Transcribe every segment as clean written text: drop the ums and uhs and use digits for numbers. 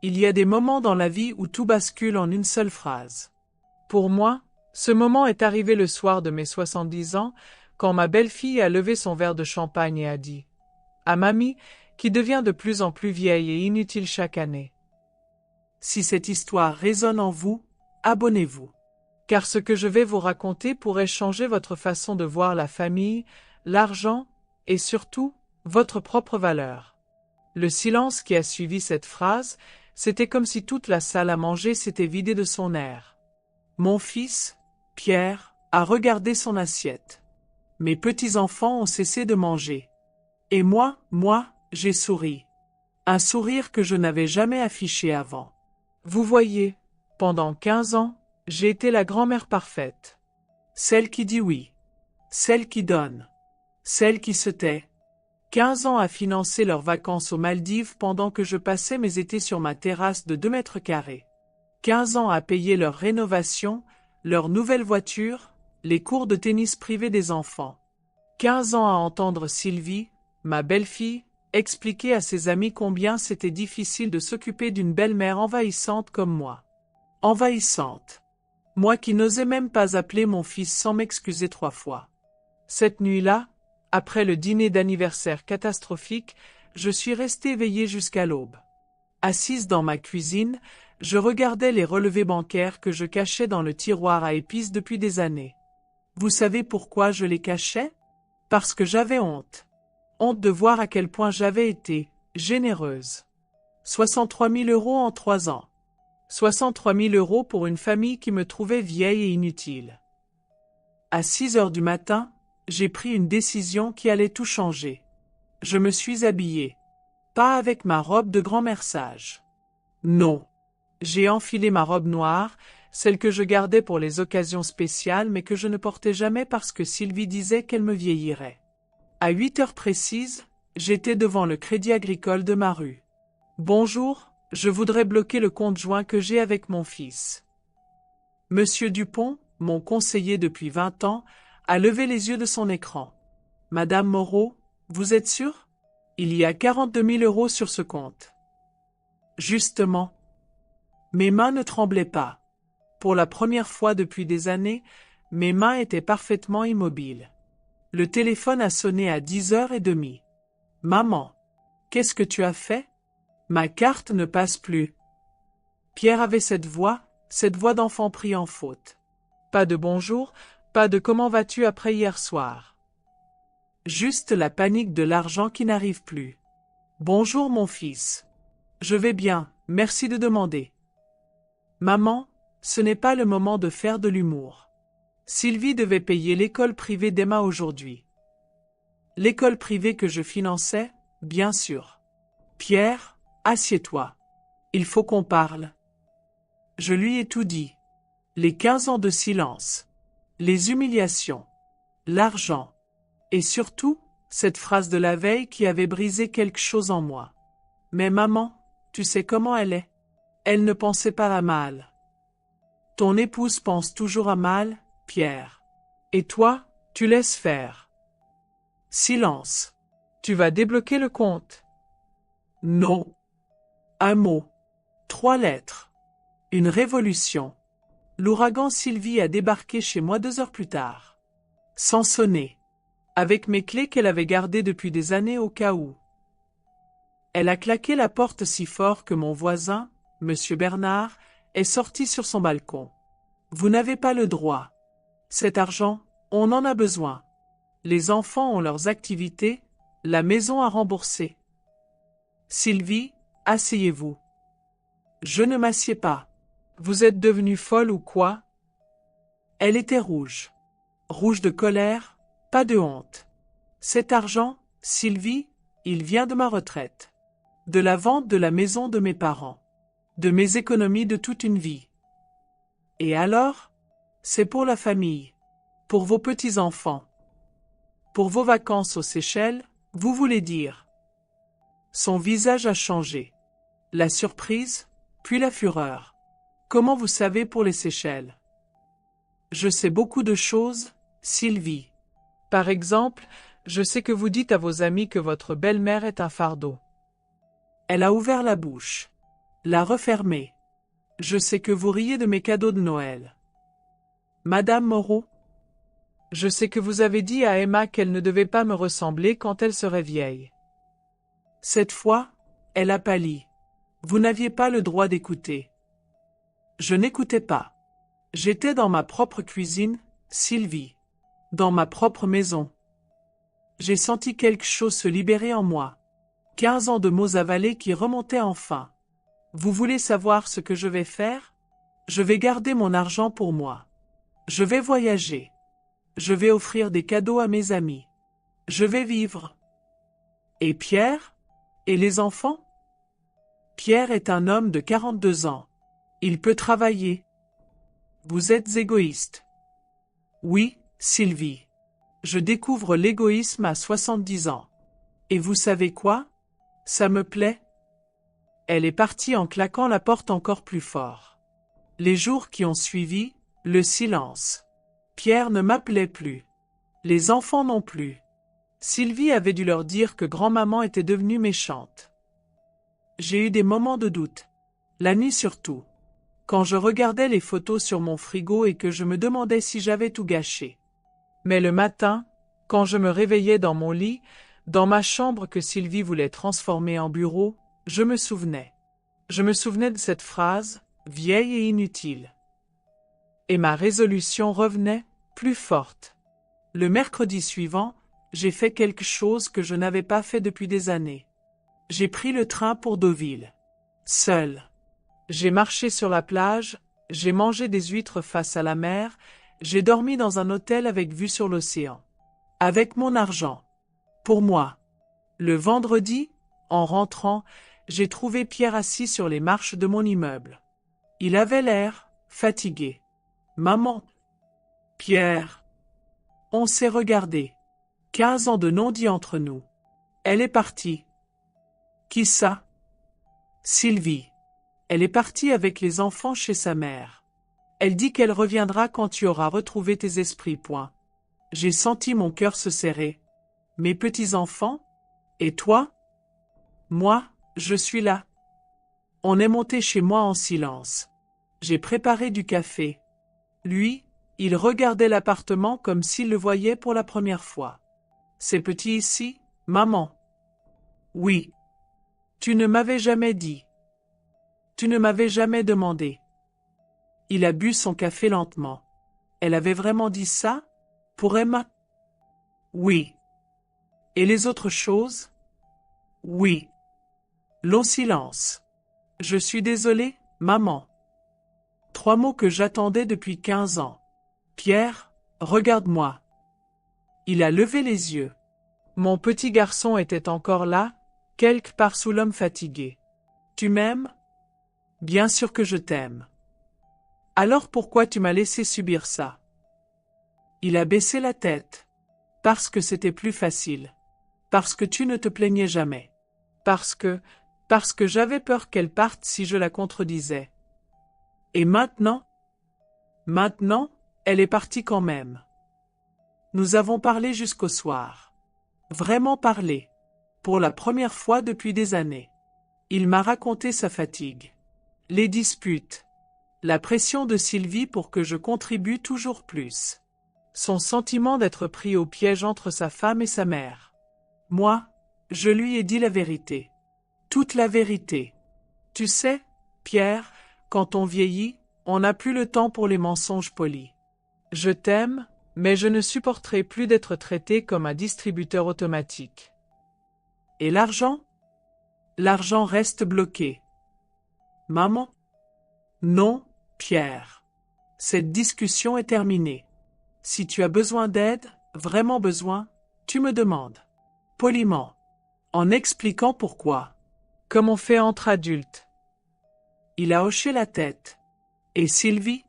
Il y a des moments dans la vie où tout bascule en une seule phrase. Pour moi, ce moment est arrivé le soir de mes 70 ans, quand ma belle-fille a levé son verre de champagne et a dit « À mamie, qui devient de plus en plus vieille et inutile chaque année. » Si cette histoire résonne en vous, abonnez-vous. Car ce que je vais vous raconter pourrait changer votre façon de voir la famille, l'argent et surtout, votre propre valeur. Le silence qui a suivi cette phrase, c'était comme si toute la salle à manger s'était vidée de son air. Mon fils, Pierre, a regardé son assiette. Mes petits-enfants ont cessé de manger. Et moi, j'ai souri. Un sourire que je n'avais jamais affiché avant. Vous voyez, pendant 15 ans, j'ai été la grand-mère parfaite. Celle qui dit oui. Celle qui donne. Celle qui se tait. 15 ans à financer leurs vacances aux Maldives pendant que je passais mes étés sur ma terrasse de 2 mètres carrés. 15 ans à payer leur rénovation, leur nouvelle voiture, les cours de tennis privés des enfants. 15 ans à entendre Sylvie, ma belle-fille, expliquer à ses amis combien c'était difficile de s'occuper d'une belle-mère envahissante comme moi. Envahissante. Moi qui n'osais même pas appeler mon fils sans m'excuser 3 fois. Cette nuit-là, après le dîner d'anniversaire catastrophique, je suis restée éveillée jusqu'à l'aube. Assise dans ma cuisine, je regardais les relevés bancaires que je cachais dans le tiroir à épices depuis des années. Vous savez pourquoi je les cachais? Parce que j'avais honte. Honte de voir à quel point j'avais été généreuse. 63 000 € en 3 ans. 63 000 € pour une famille qui me trouvait vieille et inutile. À 6 heures du matin, j'ai pris une décision qui allait tout changer. Je me suis habillée. Pas avec ma robe de grand-mère sage. Non. J'ai enfilé ma robe noire, celle que je gardais pour les occasions spéciales mais que je ne portais jamais parce que Sylvie disait qu'elle me vieillirait. À 8 heures précises, j'étais devant le Crédit Agricole de ma rue. Bonjour, je voudrais bloquer le compte joint que j'ai avec mon fils. Monsieur Dupont, mon conseiller depuis 20 ans, a levé les yeux de son écran. Madame Moreau, vous êtes sûre? Il y a 42 000 € sur ce compte. Justement. Mes mains ne tremblaient pas. Pour la première fois depuis des années, mes mains étaient parfaitement immobiles. Le téléphone a sonné à 10h30. Maman, qu'est-ce que tu as fait? Ma carte ne passe plus. Pierre avait cette voix d'enfant pris en faute. Pas de bonjour, pas de comment vas-tu après hier soir. Juste la panique de l'argent qui n'arrive plus. Bonjour mon fils. Je vais bien, merci de demander. Maman, ce n'est pas le moment de faire de l'humour. Sylvie devait payer l'école privée d'Emma aujourd'hui. L'école privée que je finançais, bien sûr. Pierre, assieds-toi. Il faut qu'on parle. Je lui ai tout dit. Les 15 ans de silence. Les humiliations. L'argent. Et surtout, cette phrase de la veille qui avait brisé quelque chose en moi. Mais maman, tu sais comment elle est. Elle ne pensait pas à mal. Ton épouse pense toujours à mal, Pierre. Et toi, tu laisses faire. Silence. Tu vas débloquer le compte. Non. Un mot. 3 lettres. Une révolution. L'ouragan Sylvie a débarqué chez moi 2 heures plus tard. Sans sonner. Avec mes clés qu'elle avait gardées depuis des années au cas où. Elle a claqué la porte si fort que mon voisin, Monsieur Bernard, est sorti sur son balcon. Vous n'avez pas le droit. Cet argent, on en a besoin. Les enfants ont leurs activités, la maison à rembourser. Sylvie, asseyez-vous. Je ne m'assieds pas. Vous êtes devenue folle ou quoi? Elle était rouge. Rouge de colère, pas de honte. Cet argent, Sylvie, il vient de ma retraite. De la vente de la maison de mes parents. De mes économies de toute une vie. Et alors? C'est pour la famille. Pour vos petits-enfants. Pour vos vacances aux Seychelles, vous voulez dire. Son visage a changé. La surprise, puis la fureur. Comment vous savez pour les Seychelles? Je sais beaucoup de choses, Sylvie. Par exemple, je sais que vous dites à vos amis que votre belle-mère est un fardeau. Elle a ouvert la bouche. La refermer. Je sais que vous riez de mes cadeaux de Noël. Madame Moreau? Je sais que vous avez dit à Emma qu'elle ne devait pas me ressembler quand elle serait vieille. Cette fois, elle a pâli. Vous n'aviez pas le droit d'écouter. Je n'écoutais pas. J'étais dans ma propre cuisine, Sylvie. Dans ma propre maison. J'ai senti quelque chose se libérer en moi. 15 ans de mots avalés qui remontaient enfin. Vous voulez savoir ce que je vais faire? Je vais garder mon argent pour moi. Je vais voyager. Je vais offrir des cadeaux à mes amis. Je vais vivre. Et Pierre? Et les enfants? Pierre est un homme de 42 ans. Il peut travailler. Vous êtes égoïste. Oui, Sylvie. Je découvre l'égoïsme à 70 ans. Et vous savez quoi? Ça me plaît. Elle est partie en claquant la porte encore plus fort. Les jours qui ont suivi, le silence. Pierre ne m'appelait plus. Les enfants non plus. Sylvie avait dû leur dire que grand-maman était devenue méchante. J'ai eu des moments de doute. La nuit surtout. Quand je regardais les photos sur mon frigo et que je me demandais si j'avais tout gâché. Mais le matin, quand je me réveillais dans mon lit, dans ma chambre que Sylvie voulait transformer en bureau, je me souvenais. Je me souvenais de cette phrase, vieille et inutile. Et ma résolution revenait, plus forte. Le mercredi suivant, j'ai fait quelque chose que je n'avais pas fait depuis des années. J'ai pris le train pour Deauville. Seul. J'ai marché sur la plage, j'ai mangé des huîtres face à la mer, j'ai dormi dans un hôtel avec vue sur l'océan. Avec mon argent. Pour moi. Le vendredi, en rentrant, j'ai trouvé Pierre assis sur les marches de mon immeuble. Il avait l'air fatigué. Maman. Pierre. On s'est regardé. 15 ans de non-dit entre nous. Elle est partie. Qui ça? Sylvie. Elle est partie avec les enfants chez sa mère. Elle dit qu'elle reviendra quand tu auras retrouvé tes esprits. Point. J'ai senti mon cœur se serrer. Mes petits-enfants? Et toi? Moi, je suis là. On est monté chez moi en silence. J'ai préparé du café. Lui, il regardait l'appartement comme s'il le voyait pour la première fois. C'est petit ici, maman? Oui. Tu ne m'avais jamais dit. Tu ne m'avais jamais demandé. Il a bu son café lentement. Elle avait vraiment dit ça? Pour Emma? Oui. Et les autres choses? Oui. Long silence. Je suis désolé, maman. 3 mots que j'attendais depuis 15 ans. Pierre, regarde-moi. Il a levé les yeux. Mon petit garçon était encore là, quelque part sous l'homme fatigué. Tu m'aimes? Bien sûr que je t'aime. Alors pourquoi tu m'as laissé subir ça? Il a baissé la tête. Parce que c'était plus facile. Parce que tu ne te plaignais jamais. Parce que j'avais peur qu'elle parte si je la contredisais. Et maintenant? Maintenant, elle est partie quand même. Nous avons parlé jusqu'au soir. Vraiment parlé. Pour la première fois depuis des années. Il m'a raconté sa fatigue. Les disputes. La pression de Sylvie pour que je contribue toujours plus. Son sentiment d'être pris au piège entre sa femme et sa mère. Moi, je lui ai dit la vérité. Toute la vérité. Tu sais, Pierre, quand on vieillit, on n'a plus le temps pour les mensonges polis. Je t'aime, mais je ne supporterai plus d'être traité comme un distributeur automatique. Et l'argent? L'argent reste bloqué. Maman? Non, Pierre. Cette discussion est terminée. Si tu as besoin d'aide, vraiment besoin, tu me demandes. Poliment. En expliquant pourquoi. Comme on fait entre adultes. Il a hoché la tête. Et Sylvie?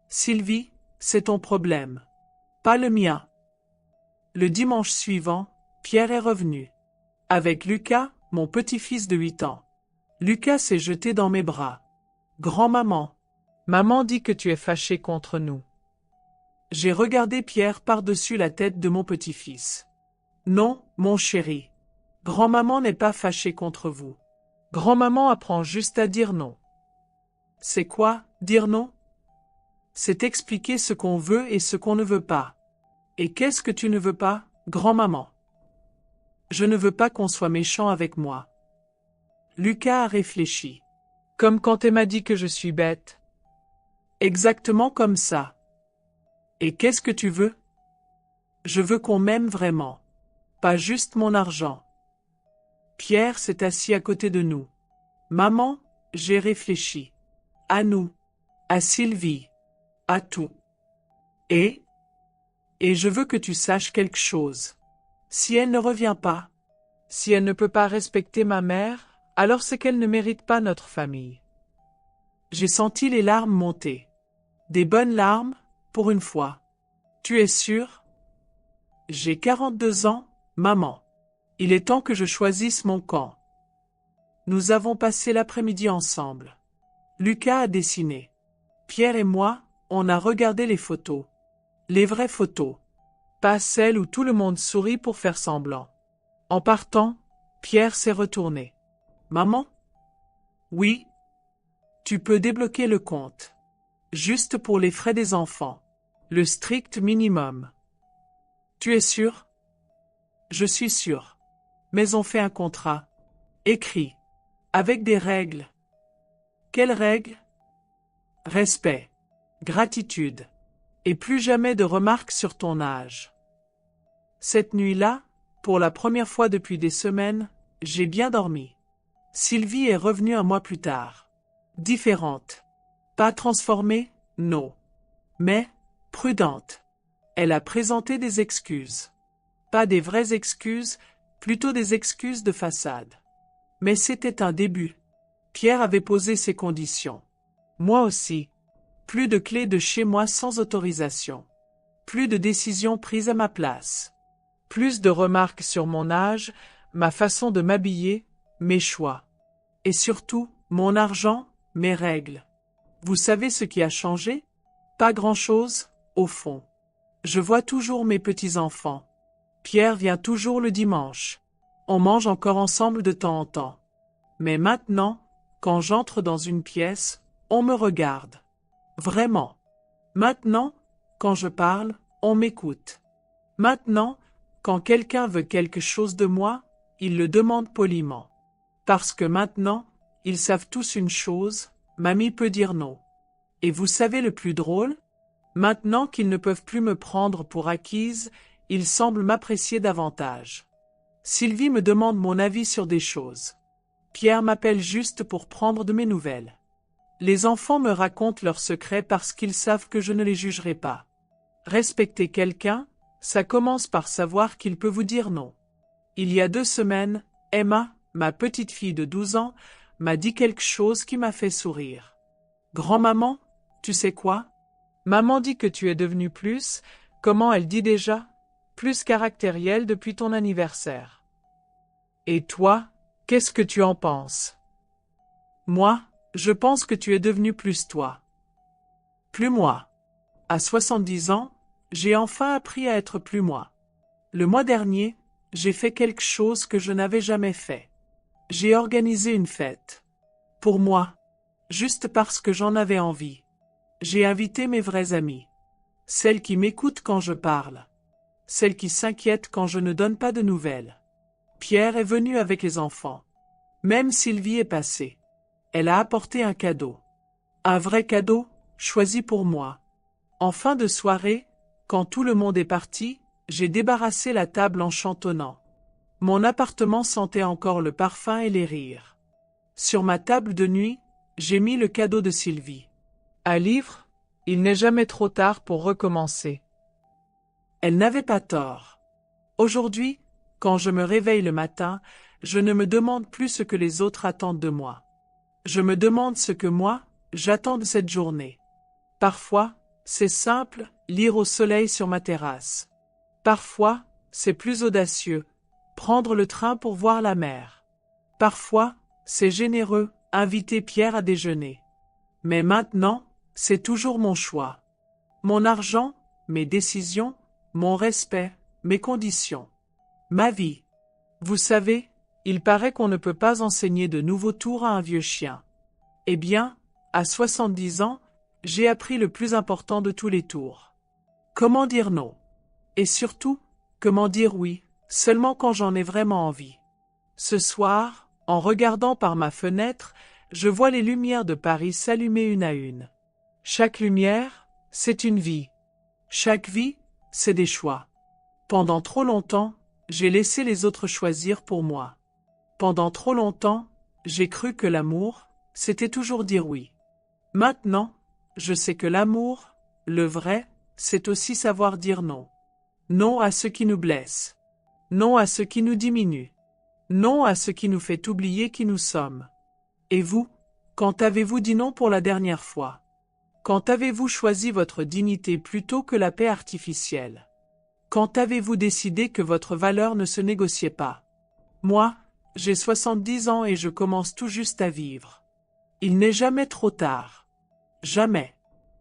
Sylvie, c'est ton problème. Pas le mien. Le dimanche suivant, Pierre est revenu. Avec Lucas, mon petit-fils de 8 ans. Lucas s'est jeté dans mes bras. Grand-maman. Maman dit que tu es fâchée contre nous. J'ai regardé Pierre par-dessus la tête de mon petit-fils. Non, mon chéri. Grand-maman n'est pas fâchée contre vous. Grand-maman apprend juste à dire non. C'est quoi, dire non? C'est expliquer ce qu'on veut et ce qu'on ne veut pas. Et qu'est-ce que tu ne veux pas, grand-maman? Je ne veux pas qu'on soit méchant avec moi. Lucas a réfléchi. Comme quand elle m'a dit que je suis bête. Exactement comme ça. Et qu'est-ce que tu veux? Je veux qu'on m'aime vraiment. Pas juste mon argent. Pierre s'est assis à côté de nous. Maman, j'ai réfléchi. À nous. À Sylvie. À tout. Et je veux que tu saches quelque chose. Si elle ne revient pas, si elle ne peut pas respecter ma mère, alors c'est qu'elle ne mérite pas notre famille. J'ai senti les larmes monter. Des bonnes larmes, pour une fois. Tu es sûre? J'ai 42 ans, maman. Il est temps que je choisisse mon camp. Nous avons passé l'après-midi ensemble. Lucas a dessiné. Pierre et moi, on a regardé les photos. Les vraies photos. Pas celles où tout le monde sourit pour faire semblant. En partant, Pierre s'est retourné. Maman? Oui? Tu peux débloquer le compte. Juste pour les frais des enfants. Le strict minimum. Tu es sûr? Je suis sûr. Mais on fait un contrat. Écrit. Avec des règles. Quelles règles? Respect. Gratitude. Et plus jamais de remarques sur ton âge. Cette nuit-là, pour la première fois depuis des semaines, j'ai bien dormi. Sylvie est revenue un mois plus tard. Différente. Pas transformée, non. Mais, prudente. Elle a présenté des excuses. Pas des vraies excuses, plutôt des excuses de façade. Mais c'était un début. Pierre avait posé ses conditions. Moi aussi. Plus de clés de chez moi sans autorisation. Plus de décisions prises à ma place. Plus de remarques sur mon âge, ma façon de m'habiller, mes choix. Et surtout, mon argent, mes règles. Vous savez ce qui a changé? Pas grand-chose, au fond. Je vois toujours mes petits-enfants. Pierre vient toujours le dimanche. On mange encore ensemble de temps en temps. Mais maintenant, quand j'entre dans une pièce, on me regarde. Vraiment. Maintenant, quand je parle, on m'écoute. Maintenant, quand quelqu'un veut quelque chose de moi, il le demande poliment. Parce que maintenant, ils savent tous une chose, mamie peut dire non. Et vous savez le plus drôle? Maintenant qu'ils ne peuvent plus me prendre pour acquise, ils semblent m'apprécier davantage. Sylvie me demande mon avis sur des choses. Pierre m'appelle juste pour prendre de mes nouvelles. Les enfants me racontent leurs secrets parce qu'ils savent que je ne les jugerai pas. Respecter quelqu'un, ça commence par savoir qu'il peut vous dire non. Il y a 2 semaines, Emma, ma petite fille de 12 ans, m'a dit quelque chose qui m'a fait sourire. Grand-maman, tu sais quoi? Maman dit que tu es devenue plus, comment elle dit déjà? Plus caractérielle depuis ton anniversaire. Et toi, qu'est-ce que tu en penses? Moi, je pense que tu es devenu plus toi. Plus moi. À 70 ans, j'ai enfin appris à être plus moi. Le mois dernier, j'ai fait quelque chose que je n'avais jamais fait. J'ai organisé une fête. Pour moi. Juste parce que j'en avais envie. J'ai invité mes vrais amis. Celles qui m'écoutent quand je parle. Celles qui s'inquiètent quand je ne donne pas de nouvelles. Pierre est venu avec les enfants. Même Sylvie est passée. Elle a apporté un cadeau. Un vrai cadeau, choisi pour moi. En fin de soirée, quand tout le monde est parti, j'ai débarrassé la table en chantonnant. Mon appartement sentait encore le parfum et les rires. Sur ma table de nuit, j'ai mis le cadeau de Sylvie. Un livre, il n'est jamais trop tard pour recommencer. Elle n'avait pas tort. Aujourd'hui, quand je me réveille le matin, je ne me demande plus ce que les autres attendent de moi. Je me demande ce que moi, j'attends de cette journée. Parfois, c'est simple, lire au soleil sur ma terrasse. Parfois, c'est plus audacieux, prendre le train pour voir la mer. Parfois, c'est généreux, inviter Pierre à déjeuner. Mais maintenant, c'est toujours mon choix. Mon argent, mes décisions, mon respect, mes conditions. Ma vie. Vous savez, Il paraît qu'on ne peut pas enseigner de nouveaux tours à un vieux chien. Eh bien, à 70 ans, j'ai appris le plus important de tous les tours. Comment dire non? Et surtout, comment dire oui, seulement quand j'en ai vraiment envie. Ce soir, en regardant par ma fenêtre, je vois les lumières de Paris s'allumer une à une. Chaque lumière, c'est une vie. Chaque vie, c'est des choix. Pendant trop longtemps, j'ai laissé les autres choisir pour moi. Pendant trop longtemps, j'ai cru que l'amour, c'était toujours dire oui. Maintenant, je sais que l'amour, le vrai, c'est aussi savoir dire non. Non à ce qui nous blesse. Non à ce qui nous diminue. Non à ce qui nous fait oublier qui nous sommes. Et vous, quand avez-vous dit non pour la dernière fois? Quand avez-vous choisi votre dignité plutôt que la paix artificielle? Quand avez-vous décidé que votre valeur ne se négociait pas? Moi, j'ai 70 ans et je commence tout juste à vivre. Il n'est jamais trop tard. Jamais.